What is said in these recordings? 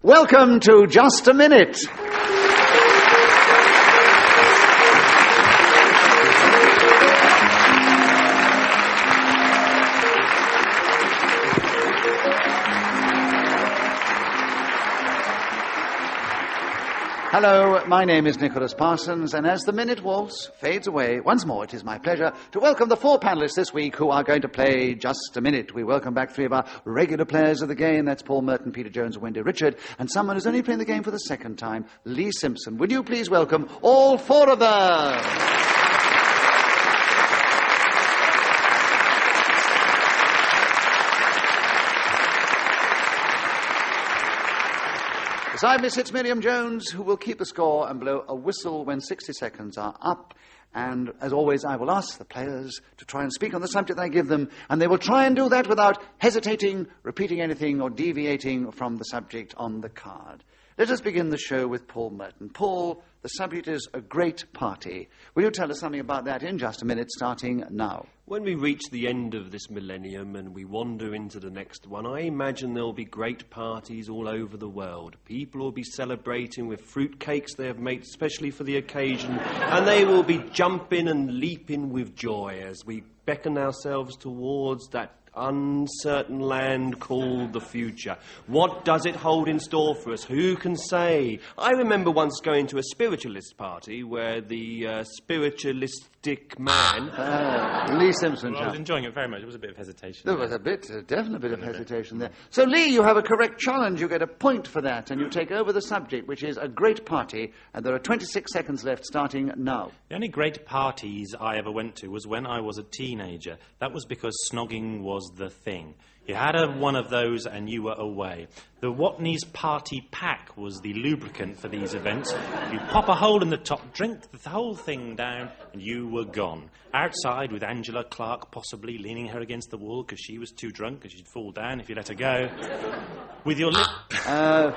Welcome to Just a Minute. Hello, my name is Nicholas Parsons, and as the minute waltz fades away, once more it is my pleasure to welcome the four panellists this week who are going to play Just a Minute. We welcome back three of our regular players of the game. That's Paul Merton, Peter Jones, and Wendy Richard, and someone who's only playing the game for the second time, Lee Simpson. Would you please welcome all four of them? Beside me sits Miriam Jones, who will keep the score and blow a whistle when 60 seconds are up. And, as always, I will ask the players to try and speak on the subject I give them, and they will try and do that without hesitating, repeating anything, or deviating from the subject on the card. Let us begin the show with Paul Merton. Paul, the subject is a great party. Will you tell us something about that in just a minute, starting now? When we reach the end of this millennium and we wander into the next one, I imagine there'll be great parties all over the world. People will be celebrating with fruitcakes they have made specially for the occasion, and they will be jumping and leaping with joy as we beckon ourselves towards that uncertain land called the future. What does it hold in store for us? Who can say? I remember once going to a spiritualist party where the spiritualistic man... Lee Simpson. Well, I was enjoying it very much. There was a bit of hesitation. There was a definite bit of hesitation there. So, Lee, you have a correct challenge. You get a point for that, and you take over the subject, which is a great party, and there are 26 seconds left, starting now. The only great parties I ever went to was when I was a teenager. That was because snogging was the thing. You had one of those and you were away. The Watney's Party Pack was the lubricant for these events. You pop a hole in the top, drink the whole thing down, and you were gone. Outside with Angela Clark possibly leaning her against the wall because she was too drunk and she'd fall down if you let her go. With your lip...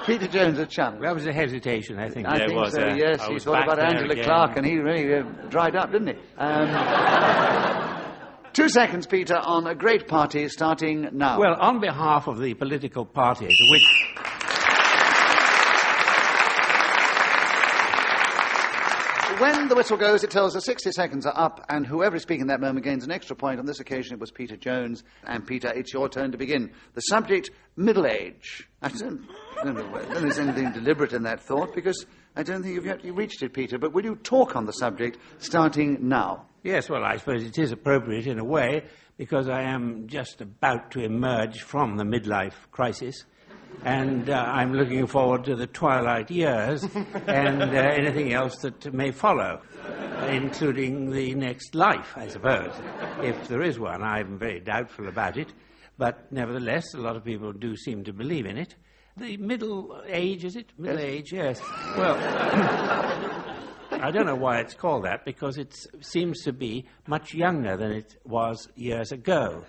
Peter Jones, a challenge. That was a hesitation, I think. I think so, yes. He thought about Angela again. Clark and he really dried up, didn't he? 2 seconds, Peter, on a great party starting now. Well, on behalf of the political parties, which... When the whistle goes, it tells us 60 seconds are up, and whoever is speaking at that moment gains an extra point. On this occasion, it was Peter Jones. And, Peter, it's your turn to begin. The subject, middle age. I don't know if there's anything deliberate in that thought, because I don't think you've yet reached it, Peter. But will you talk on the subject starting now? Yes, well, I suppose it is appropriate in a way, because I am just about to emerge from the midlife crisis. And I'm looking forward to the twilight years and anything else that may follow, including the next life, I suppose, if there is one. I'm very doubtful about it, but nevertheless, a lot of people do seem to believe in it. The middle age, is it? Middle age, yes. Well, I don't know why it's called that, because it seems to be much younger than it was years ago.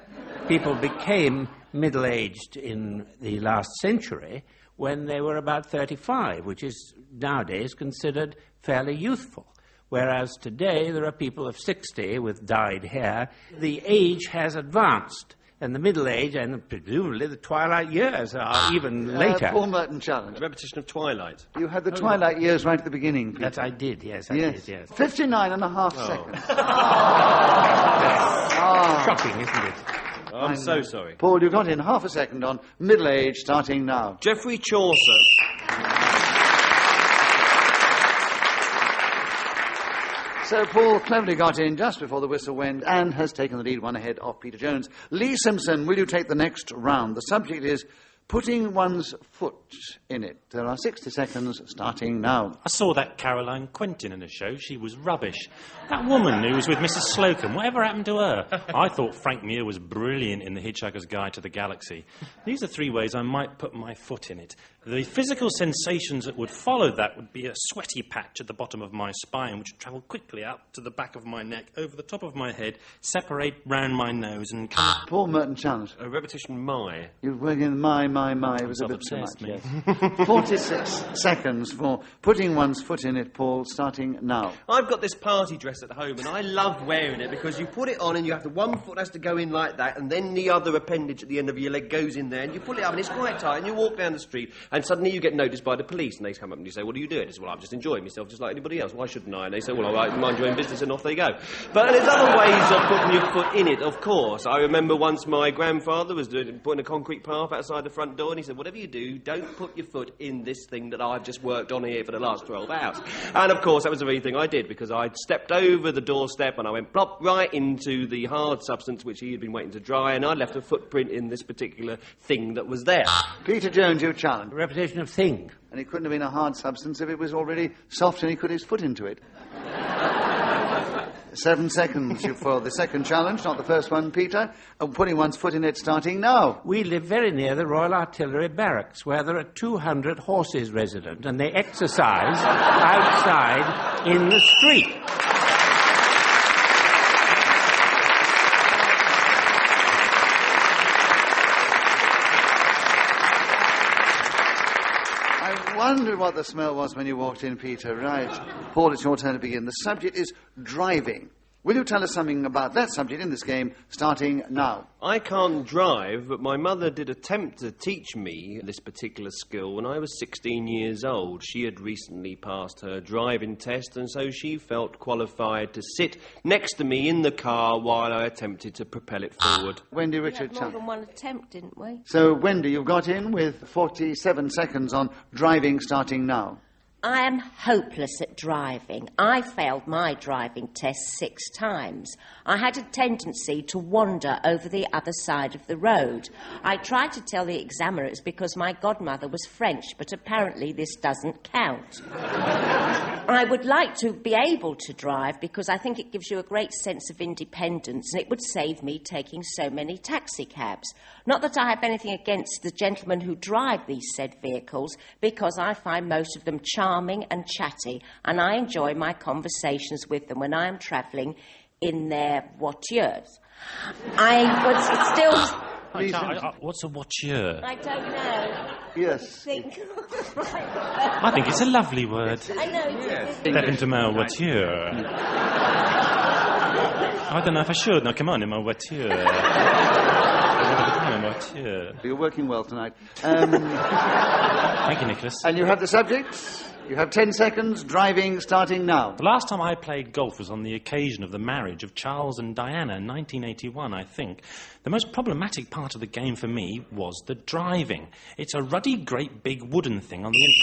People became middle-aged in the last century when they were about 35, which is nowadays considered fairly youthful. Whereas today there are people of 60 with dyed hair. The age has advanced, and the middle age and presumably the twilight years are even later. Paul Merton challenge. A repetition of Twilight. You had the twilight years right at the beginning, Peter. That I did, yes, I did, yes. 59 and a half seconds. Shocking, isn't it? I'm so sorry. Paul, you got in half a second on middle age starting now. Geoffrey Chaucer. So Paul cleverly got in just before the whistle went and has taken the lead, one ahead of Peter Jones. Lee Simpson, will you take the next round? The subject is putting one's foot in it. There are 60 seconds starting now. I saw that Caroline Quentin in a show. She was rubbish. That woman who was with Mrs. Slocum, whatever happened to her? I thought Frank Muir was brilliant in The Hitchhiker's Guide to the Galaxy. These are 3 ways I might put my foot in it. The physical sensations that would follow that would be a sweaty patch at the bottom of my spine, which would travel quickly up to the back of my neck, over the top of my head, separate round my nose and come... Paul Merton challenge. A repetition, my. You're working my, It was a bit too much, obsessed, me. yes. 46 seconds for putting one's foot in it, Paul, starting now. I've got this party dress at home, and I love wearing it because you put it on and you have to, one foot has to go in like that, and then the other appendage at the end of your leg goes in there, and you pull it up, and it's quite tight, and you walk down the street, and suddenly you get noticed by the police, and they come up and you say, what are you doing? I say, well, I'm just enjoying myself just like anybody else. Why shouldn't I? And they say, well, all right, mind your own business, and off they go. But there's other ways of putting your foot in it, of course. I remember once my grandfather was putting a concrete path outside the front door, and he said, whatever you do, don't put your foot in this thing that I've just worked on here for the last 12 hours. And, of course, that was the very thing I did, because I'd stepped over the doorstep and I went plop right into the hard substance which he had been waiting to dry, and I left a footprint in this particular thing that was there. Peter Jones, you challenge. A repetition of thing. And it couldn't have been a hard substance if it was already soft and he could his foot into it. 7 seconds for the second challenge, not the first one, Peter. Putting one's foot in it, starting now. We live very near the Royal Artillery Barracks, where there are 200 horses resident, and they exercise outside in the street. I wondered what the smell was when you walked in, Peter. Right. Paul, it's your turn to begin. The subject is driving. Will you tell us something about that subject in this game, starting now? I can't drive, but my mother did attempt to teach me this particular skill when I was 16 years old. She had recently passed her driving test, and so she felt qualified to sit next to me in the car while I attempted to propel it forward. Wendy We Richard. had more than one attempt, didn't we? So, Wendy, you've got in with 47 seconds on driving, starting now. I am hopeless at driving. I failed my driving test 6 times. I had a tendency to wander over the other side of the road. I tried to tell the examiner it was because my godmother was French, but apparently this doesn't count. I would like to be able to drive because I think it gives you a great sense of independence, and it would save me taking so many taxi cabs. Not that I have anything against the gentlemen who drive these said vehicles, because I find most of them charming and chatty, and I enjoy my conversations with them when I am travelling in their voitures. I would still... What's a voiture? I don't know. Yes. I think it's a lovely word. I know it is. Step into my voiture. I don't know if I should. Now, come on, in my voiture. You're working well tonight. Thank you, Nicholas. And you have the subject. You have 10 seconds, driving, starting now. The last time I played golf was on the occasion of the marriage of Charles and Diana in 1981, I think. The most problematic part of the game for me was the driving. It's a ruddy, great big wooden thing on the...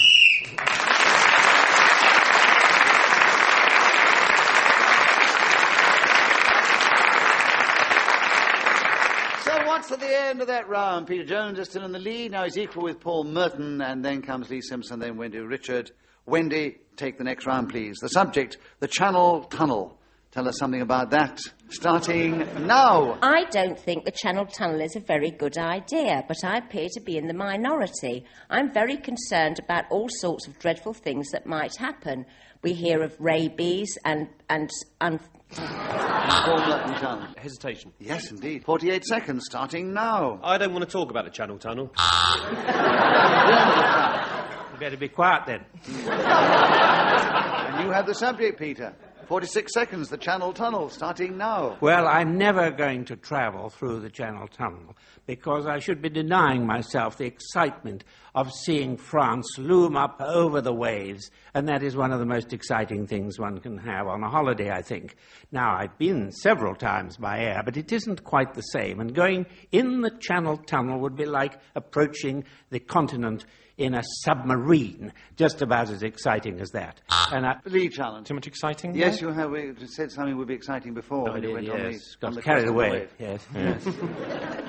What's at the end of that round? Peter Jones is still in the lead. Now he's equal with Paul Merton, and then comes Lee Simpson, then Wendy Richard. Wendy, take the next round, please. The subject, the Channel Tunnel. Tell us something about that. Starting now. I don't think the Channel Tunnel is a very good idea, but I appear to be in the minority. I'm very concerned about all sorts of dreadful things that might happen. We hear of rabies and Paul Merton Tunnel. Hesitation. Yes, indeed. 48 seconds, starting now. I don't want to talk about the Channel Tunnel. You better be quiet then. And you have the subject, Peter. 46 seconds, the Channel Tunnel, starting now. Well, I'm never going to travel through the Channel Tunnel because I should be denying myself the excitement of seeing France loom up over the waves, and that is one of the most exciting things one can have on a holiday, I think. Now, I've been several times by air, but it isn't quite the same, and going in the Channel Tunnel would be like approaching the continent in a submarine, just about as exciting as that. And Lee challenge. Too much exciting? Yes, you have said something would be exciting before. I did, on yes. the Got carried away. wave. Yes.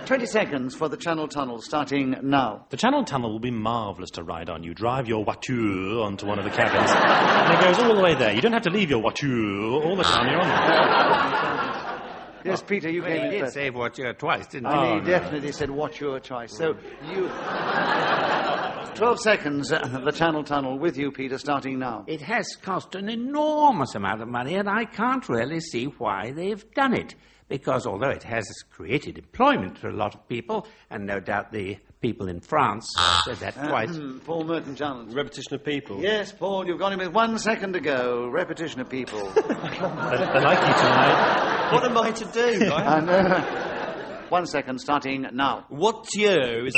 20 seconds for the Channel Tunnel, starting now. The Channel Tunnel will be marvellous to ride on. You drive your voiture onto one of the cabins, and it goes all the way there. You don't have to leave your voiture all the time you're on there. Yes, Peter, you came in He did first. say voiture twice, didn't he? And he definitely said, watch your choice. So you... 12 seconds, the Channel Tunnel with you, Peter, starting now. It has cost an enormous amount of money, and I can't really see why they've done it. because although it has created employment for a lot of people, and no doubt the people in France said that twice. Paul Merton challenge. Repetition of people. Yes, Paul, you've got him with 1 second to go. Repetition of people. I like you tonight. What am I to do? I know. 1 second, starting now. What's you is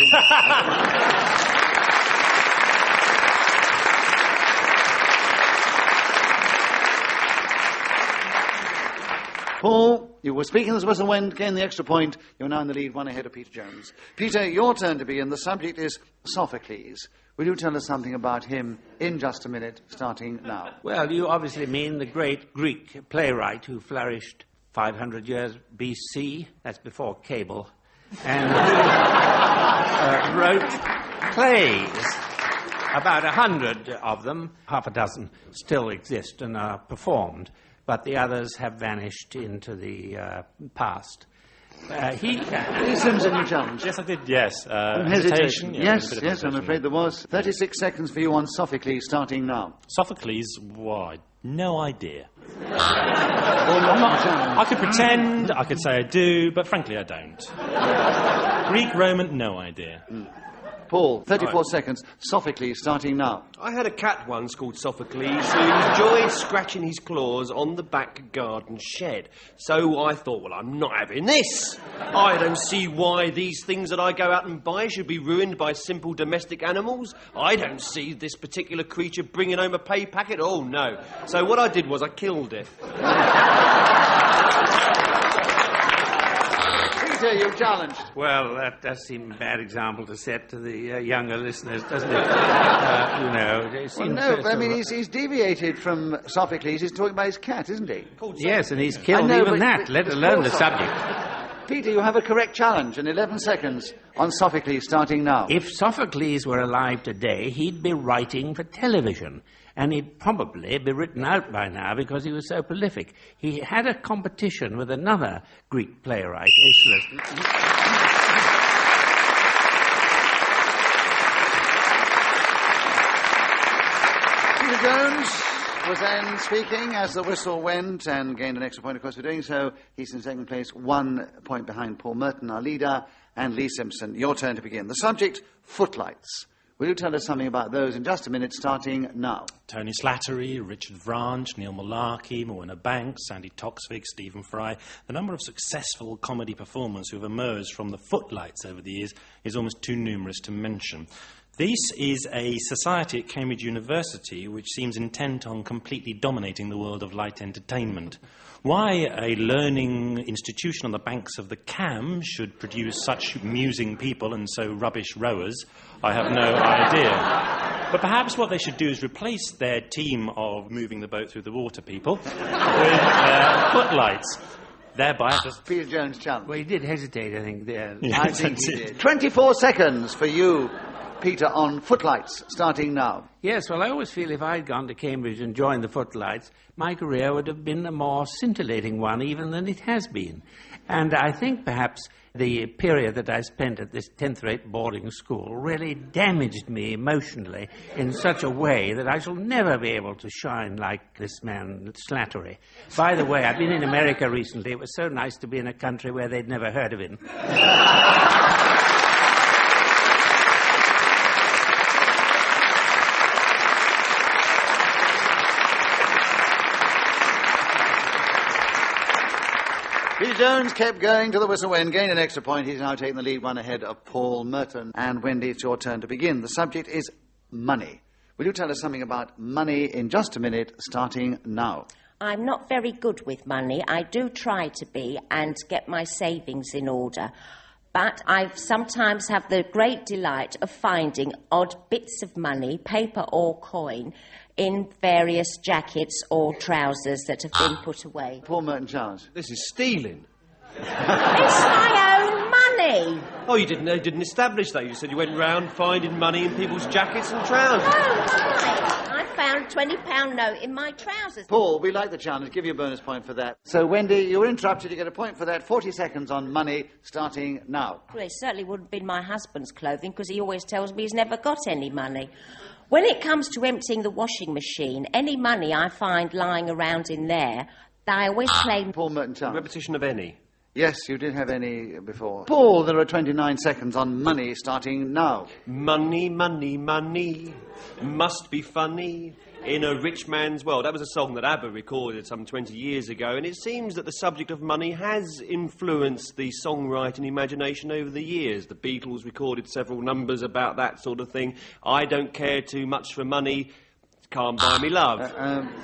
Paul, you were speaking as whistle went, gained the extra point. You're now in the lead, one ahead of Peter Jones. Peter, your turn to begin. The subject is Sophocles. Will you tell us something about him in just a minute, starting now? Well, you obviously mean the great Greek playwright who flourished 500 years BC, that's before cable, and who wrote plays. About 100 of them, half a dozen, still exist and are performed, but the others have vanished into the past. Lee Simpson, you challenge. Yes, I did, yes. Hesitation. Yes, I'm I'm afraid there was. 36 seconds for you on Sophocles, starting now. Sophocles, why? No idea. I could pretend, I could say I do, but frankly I don't. Greek, Roman, no idea. Paul, 34 seconds. Sophocles, starting now. I had a cat once called Sophocles who enjoyed scratching his claws on the back garden shed. So I thought, well, I'm not having this. I don't see why these things that I go out and buy should be ruined by simple domestic animals. I don't see this particular creature bringing home a pay packet. Oh, no. So what I did was I killed it. Peter, you challenged. Well, that does seem a bad example to set to the younger listeners, doesn't it? It seems I mean, he's deviated from Sophocles. He's talking about his cat, isn't he? Yes, and he's killed even that, let alone the subject. Peter, you have a correct challenge in 11 seconds on Sophocles, starting now. If Sophocles were alive today, he'd be writing for television, and he'd probably be written out by now because he was so prolific. He had a competition with another Greek playwright, Aeschylus. Peter Jones was then speaking as the whistle went and gained an extra point, of course, for doing so. He's in second place, 1 point behind Paul Merton, our leader, and Lee Simpson. Your turn to begin. The subject, Footlights. Will you tell us something about those in just a minute, starting now? Tony Slattery, Richard Vranch, Neil Malarkey, Morwenna Banks, Sandy Toksvig, Stephen Fry. The number of successful comedy performers who have emerged from the Footlights over the years is almost too numerous to mention. This is a society at Cambridge University which seems intent on completely dominating the world of light entertainment. Why a learning institution on the banks of the Cam should produce such musing people and so rubbish rowers, I have no idea. But perhaps what they should do is replace their team of moving the boat through the water people with Footlights. Thereby, Peter Jones challenge. Well, he did hesitate, I think, there. Yeah, I think he did. 24 seconds for you, Peter, on Footlights, starting now. Yes, well, I always feel if I'd gone to Cambridge and joined the Footlights, my career would have been a more scintillating one even than it has been. And I think perhaps the period that I spent at this 10th-rate boarding school really damaged me emotionally in such a way that I shall never be able to shine like this man Slattery. By the way, I've been in America recently. It was so nice to be in a country where they'd never heard of him. Peter Jones kept going to the whistle went, gained an extra point. He's now taking the lead, 1 ahead of Paul Merton. And Wendy, it's your turn to begin. The subject is money. Will you tell us something about money in just a minute, starting now? I'm not very good with money. I do try to be and get my savings in order. But I sometimes have the great delight of finding odd bits of money, paper or coin, in various jackets or trousers that have been put away. Paul Merton challenge. This is stealing. It's my own money. Oh, you didn't establish that. You said you went round finding money in people's jackets and trousers. Oh, right. I found a £20 note in my trousers. Paul, we like the challenge. Give you a bonus point for that. So, Wendy, you were interrupted. You get a point for that. 40 seconds on money, starting now. Well, it certainly wouldn't have been my husband's clothing because he always tells me he's never got any money. When it comes to emptying the washing machine, any money I find lying around in there, I always claim... Paul Merton challenge. Repetition of any. Yes, you did have any before. Paul, there are 29 seconds on money starting now. Money, money, money, must be funny in a rich man's world. That was a song that ABBA recorded some 20 years ago, and it seems that the subject of money has influenced the songwriting imagination over the years. The Beatles recorded several numbers about that sort of thing. I don't care too much for money, can't buy me love.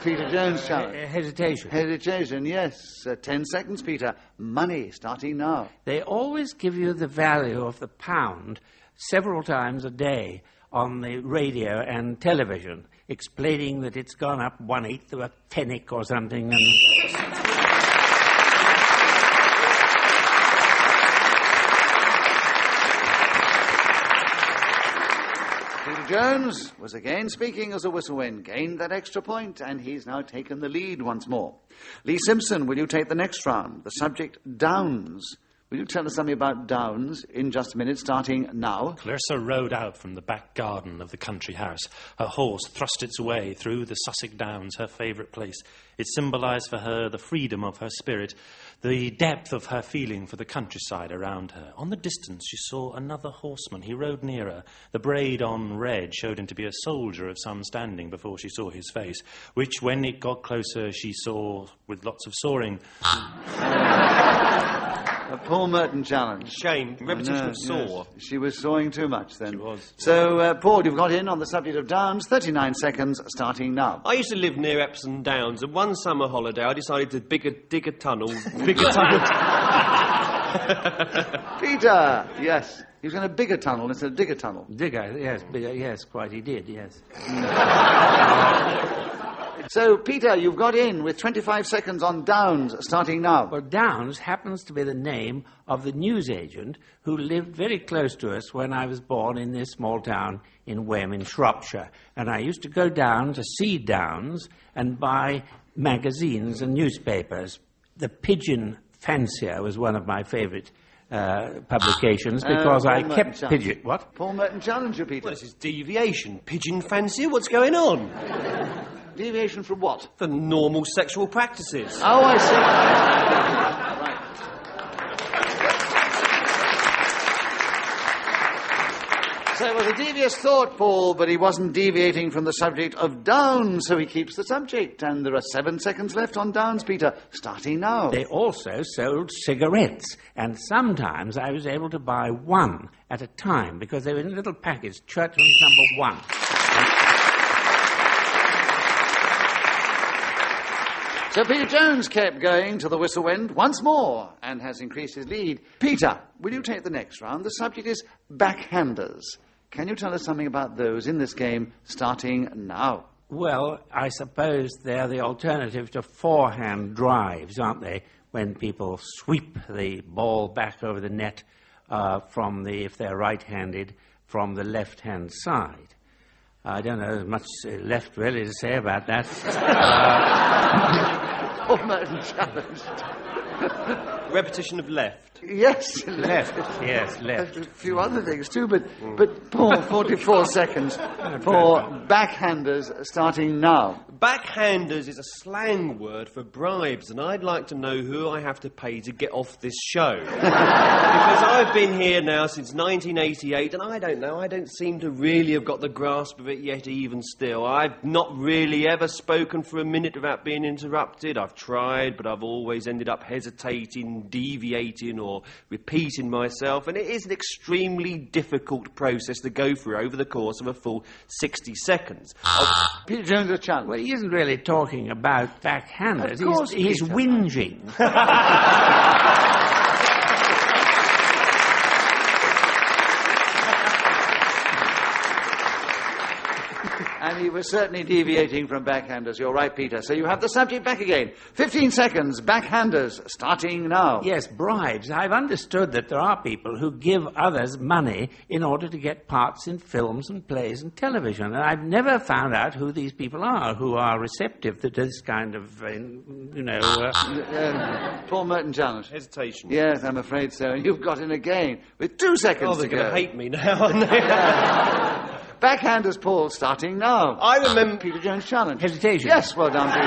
Peter Jones' challenge. Hesitation. Hesitation, yes. 10 seconds, Peter. Money starting now. They always give you the value of the pound several times a day on the radio and television, explaining that it's gone up 1/8 of a pfennig or something. Peter Jones was again speaking as a whistle-wind, gained that extra point, and he's now taken the lead once more. Lee Simpson, will you take the next round? The subject, Downs. Will you tell us something about Downs in just a minute, starting now? Clarissa rode out from the back garden of the country house. Her horse thrust its way through the Sussex Downs, her favourite place. It symbolised for her the freedom of her spirit, the depth of her feeling for the countryside around her. On the distance she saw another horseman. He rode nearer. The braid on red showed him to be a soldier of some standing before she saw his face, which when it got closer she saw with lots of soaring. A Paul Merton challenge. Shame. Repetition of saw. Yes. She was sawing too much then. She was. So, Paul, you've got in on the subject of Downs. 39 seconds starting now. I used to live near Epsom Downs, and one summer holiday I decided to dig a tunnel. Peter! Yes. He was going to dig a tunnel instead of dig a tunnel. Digger, yes, bigger, yes, quite he did, yes. So, Peter, you've got in with 25 seconds on Downs starting now. Well, Downs happens to be the name of the newsagent who lived very close to us when I was born in this small town in Wem in Shropshire. And I used to go down to see Downs and buy magazines and newspapers. The Pigeon Fancier was one of my favourite publications because I kept pigeon... What? Paul Merton challenge you, Peter. Well, this is deviation. Pigeon fancier? What's going on? Deviation from what? For normal sexual practices. Oh, I see. Right. So it was a devious thought, Paul, but he wasn't deviating from the subject of Downs, so he keeps the subject. And there are 7 seconds left on Downs, Peter, starting now. They also sold cigarettes, and sometimes I was able to buy one at a time because they were in a little package, Churchland's number 1. So Peter Jones kept going till the whistle went once more and has increased his lead. Peter, will you take the next round? The subject is backhanders. Can you tell us something about those in this game starting now? Well, I suppose they're the alternative to forehand drives, aren't they? When people sweep the ball back over the net if they're right-handed, from the left-hand side. I don't know as much left really to say about that. Paul Merton challenged. Repetition of left. Yes, Left, yes, left. A few other things too, but Paul, 44 seconds for backhanders starting now. Backhanders is a slang word for bribes, and I'd like to know who I have to pay to get off this show. Because I've been here now since 1988, and I don't seem to really have got the grasp of it yet even still. I've not really ever spoken for a minute without being interrupted. I've tried, but I've always ended up hesitating, deviating, or repeating myself, and it is an extremely difficult process to go through over the course of a full 60 seconds. Peter Jones, a challenge. Well, he isn't really talking about backhanders. Of course, he's Peter. whinging. And he was certainly deviating from backhanders. You're right, Peter. So you have the subject back again. 15 seconds, backhanders, starting now. Yes, bribes. I've understood that there are people who give others money in order to get parts in films and plays and television. And I've never found out who these people are who are receptive to this kind of, Paul Merton challenge. Hesitation. Yes, I'm afraid so. And you've got in again with 2 seconds Oh, they're to going go. to hate me now, aren't they? Backhanders, Paul, starting now. I remember... Peter Jones challenge. Hesitation. Yes, well done, Peter.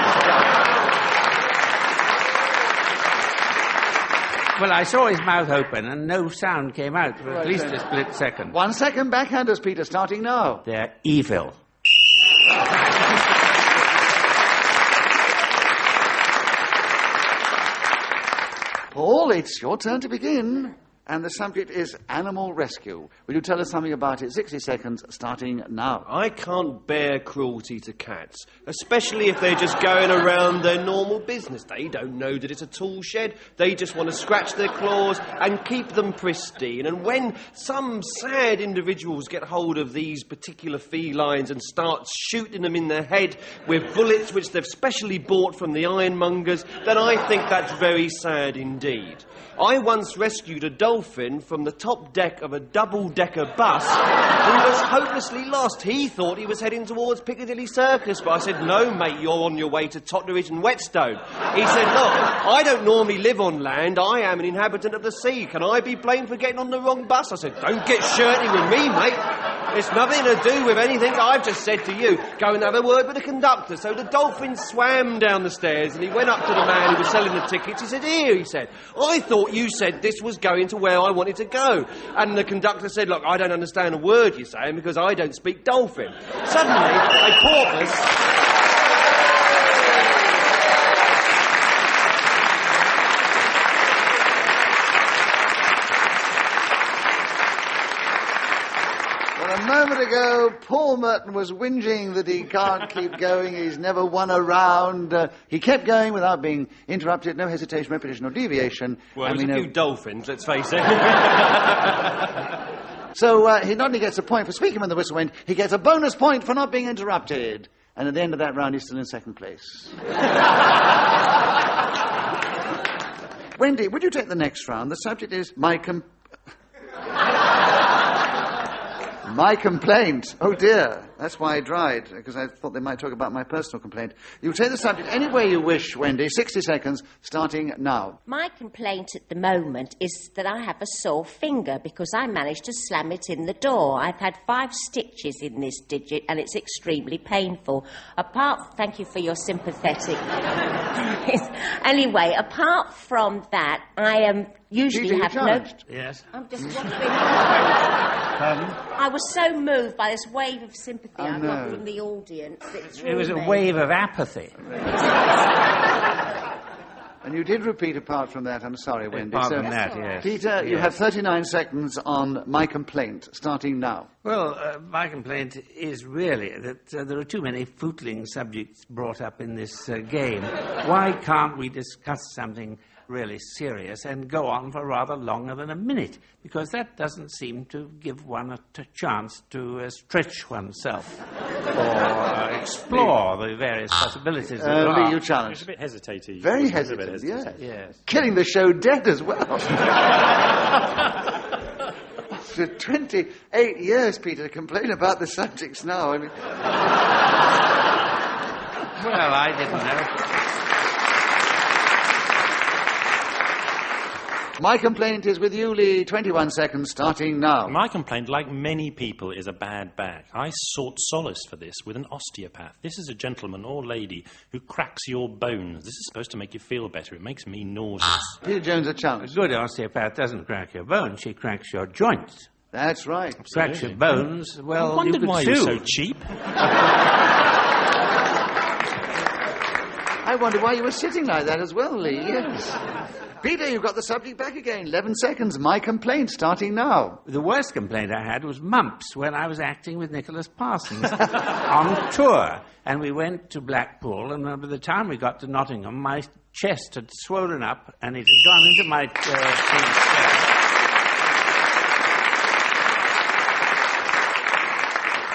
Well, I saw his mouth open and no sound came out for at least a split second. 1 second, backhanders, Peter, starting now. They're evil. Paul, it's your turn to begin. And the subject is animal rescue. Will you tell us something about it? 60 seconds, starting now. I can't bear cruelty to cats, especially if they're just going around their normal business. They don't know that it's a tool shed. They just want to scratch their claws and keep them pristine. And when some sad individuals get hold of these particular felines and start shooting them in the head with bullets which they've specially bought from the ironmongers, then I think that's very sad indeed. I once rescued a dolphin from the top deck of a double-decker bus who was hopelessly lost. He thought he was heading towards Piccadilly Circus, but I said, no, mate, you're on your way to Totteridge and Whetstone. He said, look, I don't normally live on land. I am an inhabitant of the sea. Can I be blamed for getting on the wrong bus? I said, don't get shirty with me, mate. It's nothing to do with anything I've just said to you. Go and have a word with the conductor. So the dolphin swam down the stairs and he went up to the man who was selling the tickets. He said, here, he said, I thought you said this was going to where I wanted to go. And the conductor said, look, I don't understand a word you're saying because I don't speak dolphin. Suddenly, a porpoise... A moment ago, Paul Merton was whinging that he can't keep going. He's never won a round. He kept going without being interrupted. No hesitation, repetition, or deviation. Well, there's a few dolphins, let's face it. So he not only gets a point for speaking when the whistle went, he gets a bonus point for not being interrupted. And at the end of that round, he's still in second place. Wendy, would you take the next round? The subject is my complaint. Oh, dear. That's why I dried, because I thought they might talk about my personal complaint. You take the subject any way you wish, Wendy. 60 seconds, starting now. My complaint at the moment is that I have a sore finger because I managed to slam it in the door. I've had 5 stitches in this digit and it's extremely painful. Thank you for your sympathetic... Anyway, apart from that, I usually have no... Yes. I'm just wondering... I was so moved by this wave of sympathy I got from the audience. It was a wave of apathy. And you did repeat apart from that. I'm sorry, Wendy. Apart from that, yes. Peter, you have 39 seconds on my complaint, starting now. Well, my complaint is really that there are too many footling subjects brought up in this game. Why can't we discuss something really serious and go on for rather longer than a minute? Because that doesn't seem to give one a chance to stretch oneself or explore the various possibilities that there are. You challenge. It's a bit hesitating. Very hesitant, Yes. Killing the show dead as well. After 28 years, Peter, to complain about the subjects now. I mean... Well, I didn't know. My complaint is with you, Lee. 21 seconds, starting now. My complaint, like many people, is a bad back. I sought solace for this with an osteopath. This is a gentleman or lady who cracks your bones. This is supposed to make you feel better. It makes me nauseous. Peter Jones, a challenge. A good osteopath doesn't crack your bones. She cracks your joints. That's right. Cracks your bones, well, I wondered why sue. you're so cheap. I wonder why you were sitting like that as well, Lee. Yes. Peter, you've got the subject back again. 11 seconds. My complaint, starting now. The worst complaint I had was mumps when I was acting with Nicholas Parsons on tour. And we went to Blackpool, and by the time we got to Nottingham, my chest had swollen up, and it had gone into my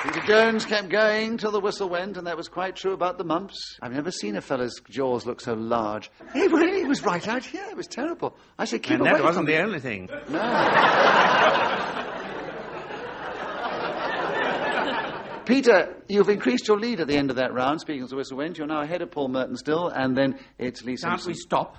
Peter Jones kept going till the whistle went, and that was quite true about the mumps. I've never seen a fellow's jaws look so large. He was right out here. It was terrible. I said, keep away And that from wasn't me. the only thing. No. Peter, you've increased your lead at the end of that round. Speaking as the whistle went, you're now ahead of Paul Merton still, and then it's Lee Simpson. Can't we stop?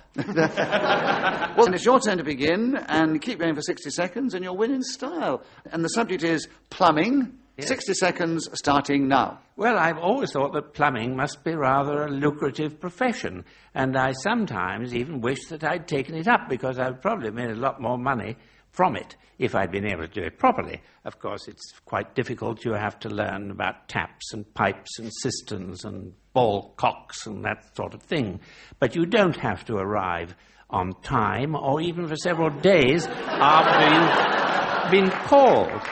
Well, it's your turn to begin, and keep going for 60 seconds, and you'll win in style. And the subject is plumbing, Yes. 60 seconds starting now. Well, I've always thought that plumbing must be rather a lucrative profession, and I sometimes even wish that I'd taken it up, because I'd probably made a lot more money from it if I'd been able to do it properly. Of course, it's quite difficult. You have to learn about taps and pipes and cisterns and ball cocks and that sort of thing. But you don't have to arrive on time or even for several days after you've been called.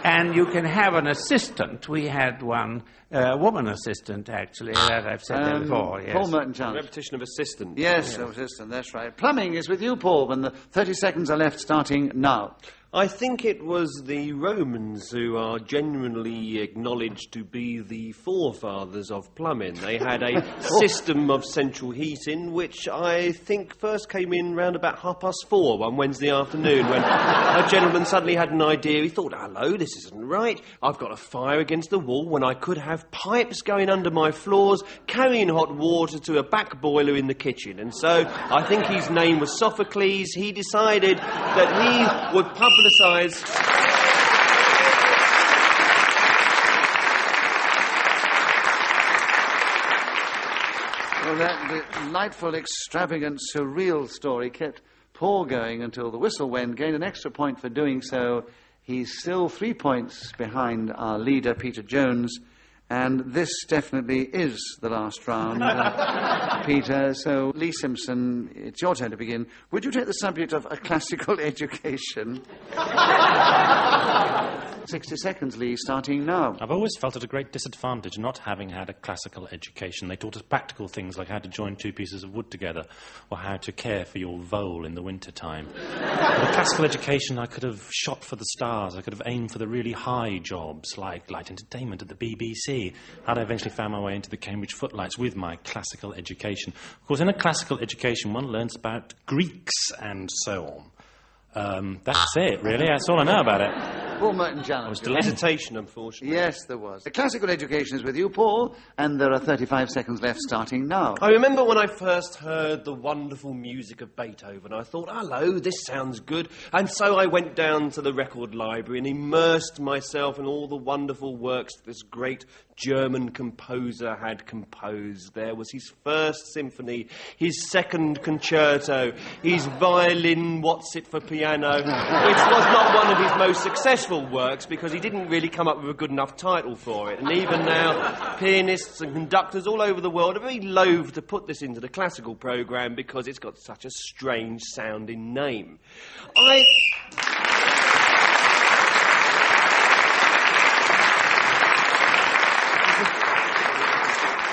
And you can have an assistant. We had one woman assistant, actually, that I've said there before. Yes. Paul Merton challenge. Repetition of assistant. Yes, assistant, that's right. Plumbing is with you, Paul, when the 30 seconds are left starting now. I think it was the Romans who are genuinely acknowledged to be the forefathers of plumbing. They had a system of central heating, which I think first came in round about 4:30 one Wednesday afternoon, when a gentleman suddenly had an idea. He thought, hello, this isn't right. I've got a fire against the wall when I could have pipes going under my floors, carrying hot water to a back boiler in the kitchen. And so I think his name was Sophocles. He decided that he would publicise... Well, that delightful, extravagant, surreal story kept Paul going until the whistle went, gained an extra point for doing so. He's still 3 points behind our leader, Peter Jones, and this definitely is the last round, Peter. So, Lee Simpson, it's your turn to begin. Would you take the subject of a classical education? 60 seconds, Lee, starting now. I've always felt at a great disadvantage not having had a classical education. They taught us practical things like how to join two pieces of wood together or how to care for your vole in the winter time. With a classical education, I could have shot for the stars. I could have aimed for the really high jobs like light entertainment at the BBC. I'd eventually found my way into the Cambridge Footlights with my classical education. Of course, in a classical education, one learns about Greeks and so on. That's it, really. That's all I know about it. Paul Merton challenge. Hesitation, unfortunately. Yes, there was. The classical education is with you, Paul, and there are 35 seconds left starting now. I remember when I first heard the wonderful music of Beethoven, I thought, hello, this sounds good. And so I went down to the record library and immersed myself in all the wonderful works that this great German composer had composed. There was his first symphony, his second concerto, his violin What's It for Piano, which was not one of his most successful works because he didn't really come up with a good enough title for it. And even now, pianists and conductors all over the world are very loath to put this into the classical programme because it's got such a strange sounding name.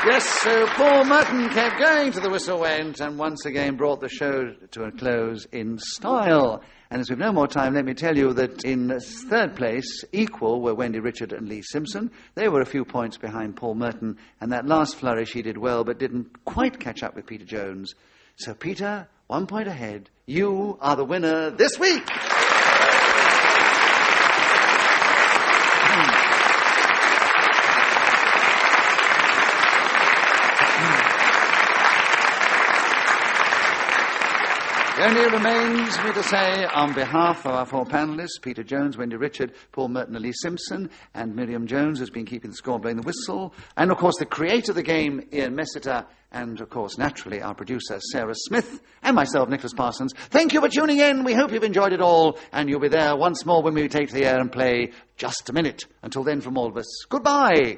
Yes, so Paul Merton kept going to the whistle went and once again brought the show to a close in style. And as we've no more time, let me tell you that in third place, equal, were Wendy Richard and Lee Simpson. They were a few points behind Paul Merton, and that last flourish he did well, but didn't quite catch up with Peter Jones. So, Peter, 1 point ahead. You are the winner this week! It only remains me to say, on behalf of our four panellists, Peter Jones, Wendy Richard, Paul Merton and Lee Simpson, and Miriam Jones, who's been keeping the score, blowing the whistle, and, of course, the creator of the game, Ian Messiter, and, of course, naturally, our producer, Sarah Smith, and myself, Nicholas Parsons. Thank you for tuning in. We hope you've enjoyed it all, and you'll be there once more when we take to the air and play Just a Minute. Until then, from all of us, goodbye.